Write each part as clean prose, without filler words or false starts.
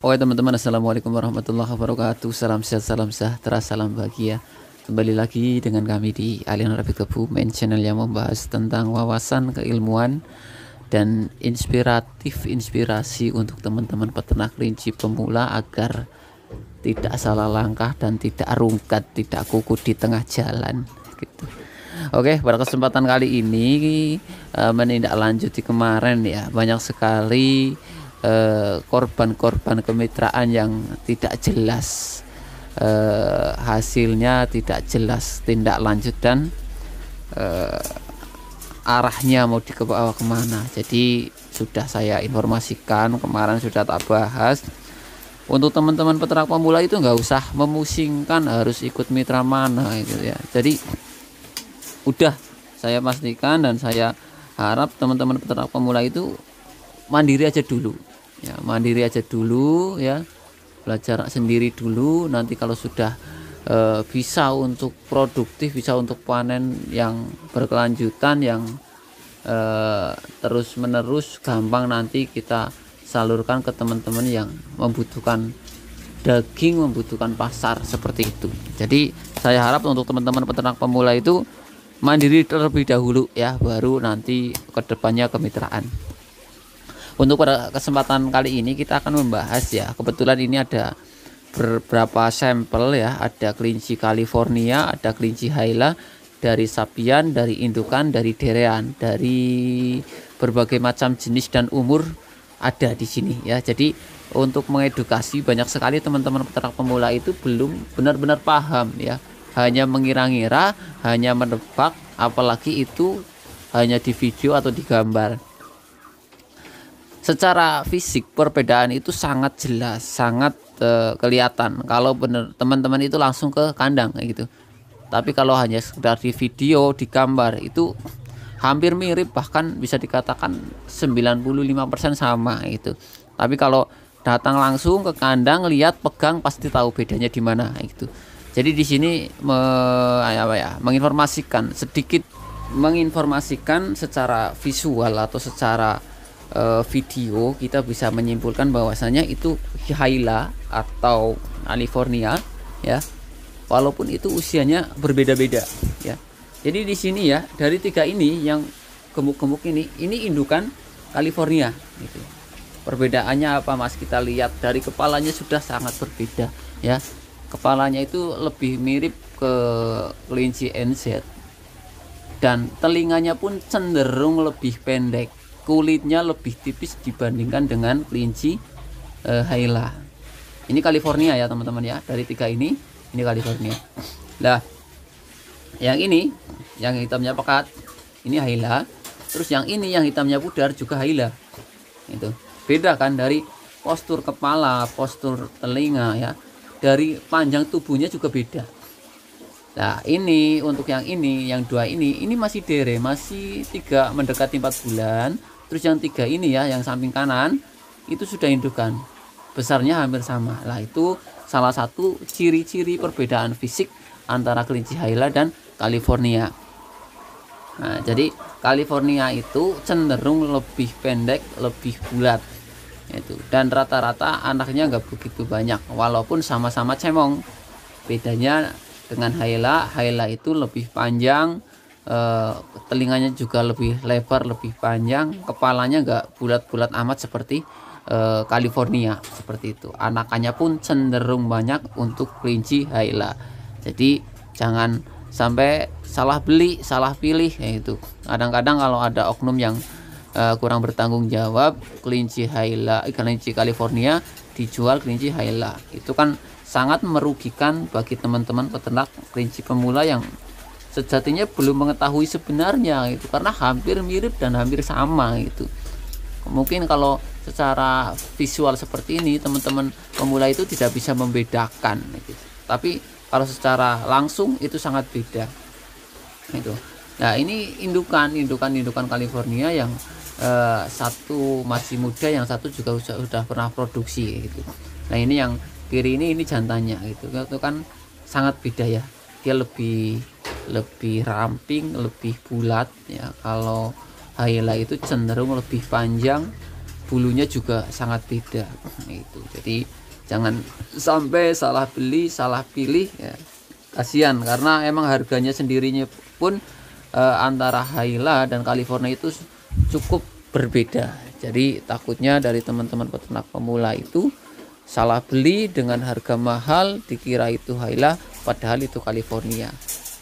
Oke teman-teman, assalamualaikum warahmatullahi wabarakatuh. Salam sehat, salam sejahtera, salam bahagia. Kembali lagi dengan kami di Alien Rabbit Kebu, main channel yang membahas tentang wawasan keilmuan dan inspirasi untuk teman-teman peternak kelinci pemula agar tidak salah langkah dan tidak rungkat, tidak kuku di tengah jalan gitu. Oke, pada kesempatan kali ini menindaklanjuti kemarin ya, banyak sekali korban-korban kemitraan yang tidak jelas, hasilnya tidak jelas tindak lanjut dan arahnya mau dibawa kemana. Jadi sudah saya informasikan kemarin, sudah tak bahas. Untuk teman-teman peternak pemula itu nggak usah memusingkan harus ikut mitra mana gitu ya. Jadi udah saya pastikan dan saya harap teman-teman peternak pemula itu mandiri aja dulu ya, mandiri aja dulu ya, belajar sendiri dulu. Nanti kalau sudah bisa untuk produktif, bisa untuk panen yang berkelanjutan, yang terus menerus, gampang nanti kita salurkan ke teman-teman yang membutuhkan daging, membutuhkan pasar seperti itu. Jadi saya harap untuk teman-teman peternak pemula itu mandiri terlebih dahulu ya, baru nanti kedepannya kemitraan. Untuk pada kesempatan kali ini kita akan membahas ya, kebetulan ini ada beberapa sampel ya, ada kelinci California, ada kelinci Hyla, dari sapian, dari indukan, dari derean, dari berbagai macam jenis dan umur ada di sini ya. Jadi untuk mengedukasi, banyak sekali teman-teman peternak pemula itu belum benar-benar paham ya, hanya mengira-ngira, hanya menebak, apalagi itu hanya di video atau di gambar. Secara fisik perbedaan itu sangat jelas, sangat kelihatan kalau benar teman-teman itu langsung ke kandang kayak gitu. Tapi kalau hanya sekedar di video, di gambar itu hampir mirip, bahkan bisa dikatakan 95% sama itu. Tapi kalau datang langsung ke kandang, lihat, pegang, pasti tahu bedanya di mana gitu. Jadi di sini menginformasikan sedikit, menginformasikan secara visual atau secara video, kita bisa menyimpulkan bahwasanya itu Hyla atau California ya, walaupun itu usianya berbeda-beda ya. Jadi di sini ya, dari tiga ini yang gemuk-gemuk ini indukan California gitu. Perbedaannya apa Mas? Kita lihat dari kepalanya sudah sangat berbeda ya. Kepalanya itu lebih mirip ke kelinci NZ dan telinganya pun cenderung lebih pendek. Kulitnya lebih tipis dibandingkan dengan kelinci Hyla. Ini California ya teman-teman ya. Dari tiga ini California. Nah, yang ini yang hitamnya pekat, ini Hyla. Terus yang ini yang hitamnya pudar juga Hyla. Itu beda kan, dari postur kepala, postur telinga ya, dari panjang tubuhnya juga beda. Nah ini untuk yang ini, yang dua ini masih dere, masih 3 mendekati 4 bulan. Terus yang 3 ini ya, yang samping kanan itu sudah indukan, besarnya hampir sama. Lah itu salah satu ciri-ciri perbedaan fisik antara kelinci Hyla dan California. Nah jadi California itu cenderung lebih pendek, lebih bulat itu, dan rata-rata anaknya nggak begitu banyak walaupun sama-sama cemong. Bedanya dengan Hyla itu lebih panjang, telinganya juga lebih lebar, lebih panjang, kepalanya nggak bulat-bulat amat seperti California seperti itu. Anakannya pun cenderung banyak untuk kelinci Hyla. Jadi jangan sampai salah beli, salah pilih yaitu. Kadang-kadang kalau ada oknum yang kurang bertanggung jawab, kelinci California dijual kelinci Hyla, itu kan sangat merugikan bagi teman-teman peternak kelinci pemula yang sejatinya belum mengetahui sebenarnya itu, karena hampir mirip dan hampir sama gitu. Mungkin kalau secara visual seperti ini teman-teman pemula itu tidak bisa membedakan gitu. Tapi kalau secara langsung itu sangat beda itu. Nah ini indukan California yang satu masih muda, yang satu juga sudah pernah produksi gitu. Nah ini yang kiri ini jantannya gitu. Itu kan sangat beda ya. Dia lebih ramping, lebih bulat ya. Kalau Hyla itu cenderung lebih panjang, bulunya juga sangat beda itu. Jadi jangan sampai salah beli, salah pilih ya, kasihan, karena emang harganya sendirinya pun antara Hyla dan California itu cukup berbeda. Jadi takutnya dari teman-teman peternak pemula itu salah beli dengan harga mahal, dikira itu Hyla padahal itu California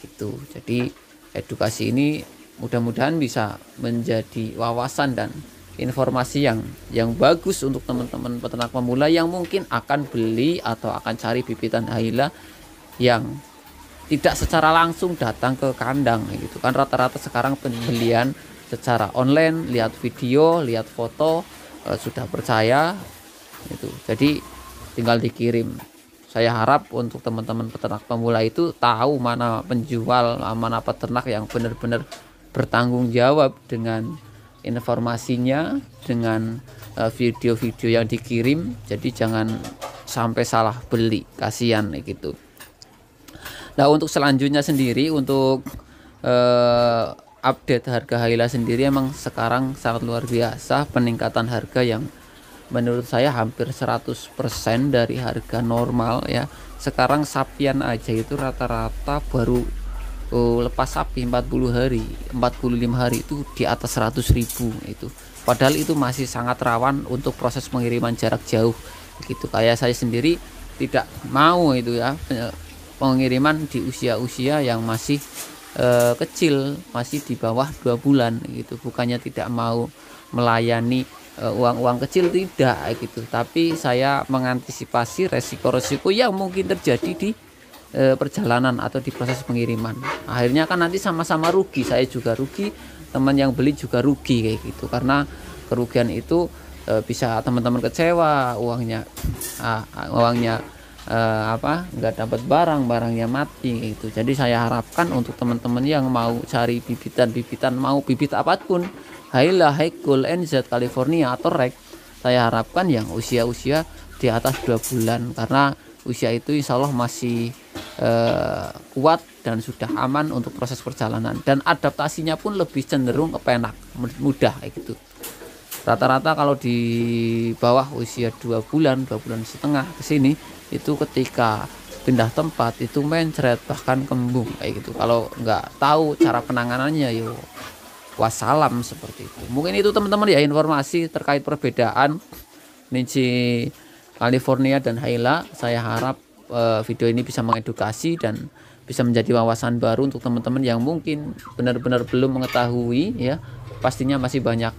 gitu. Jadi edukasi ini mudah-mudahan bisa menjadi wawasan dan informasi yang bagus untuk teman-teman peternak pemula yang mungkin akan beli atau akan cari bibitan Hyla yang tidak secara langsung datang ke kandang gitu kan. Rata-rata sekarang pembelian secara online, lihat video, lihat foto, sudah percaya itu. Jadi tinggal dikirim. Saya harap untuk teman-teman peternak pemula itu tahu mana penjual, mana peternak yang benar-benar bertanggung jawab dengan informasinya, dengan video-video yang dikirim. Jadi jangan sampai salah beli, kasihan gitu. Nah, untuk selanjutnya sendiri, untuk update harga Hyla sendiri, emang sekarang sangat luar biasa peningkatan harga yang menurut saya hampir 100% dari harga normal ya. Sekarang sapian aja itu rata-rata baru lepas sapi 40 hari 45 hari itu di atas 100.000 itu. Padahal itu masih sangat rawan untuk proses pengiriman jarak jauh gitu. Kayak saya sendiri tidak mau itu ya, pengiriman di usia-usia yang masih kecil, masih di bawah 2 bulan gitu. Bukannya tidak mau melayani uang-uang kecil, tidak gitu, tapi saya mengantisipasi resiko-resiko yang mungkin terjadi di perjalanan atau di proses pengiriman. Akhirnya kan nanti sama-sama rugi, saya juga rugi, teman yang beli juga rugi kayak gitu. Karena kerugian itu bisa teman-teman kecewa, uangnya nggak dapat barangnya mati gitu. Jadi saya harapkan untuk teman-teman yang mau cari bibitan, mau bibit apapun, Hyla, High-Gold, NZ, California atau Rek, saya harapkan yang usia-usia di atas 2 bulan, karena usia itu insya Allah masih kuat dan sudah aman untuk proses perjalanan, dan adaptasinya pun lebih cenderung kepenak, mudah kayak gitu. Rata-rata kalau di bawah usia 2 bulan setengah ke sini itu ketika pindah tempat itu mencret, bahkan kembung kayak gitu. Kalau nggak tahu cara penanganannya, yo wassalam seperti itu. Mungkin itu teman-teman ya informasi terkait perbedaan Ninci California dan Hyla. Saya harap video ini bisa mengedukasi dan bisa menjadi wawasan baru untuk teman-teman yang mungkin benar-benar belum mengetahui ya. Pastinya masih banyak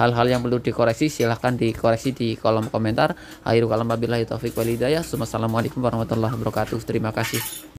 hal-hal yang perlu dikoreksi, silahkan dikoreksi di kolom komentar. Akhirul kalam wabillahi taufiq wal hidayah. Wassalamualaikum warahmatullahi wabarakatuh. Terima kasih.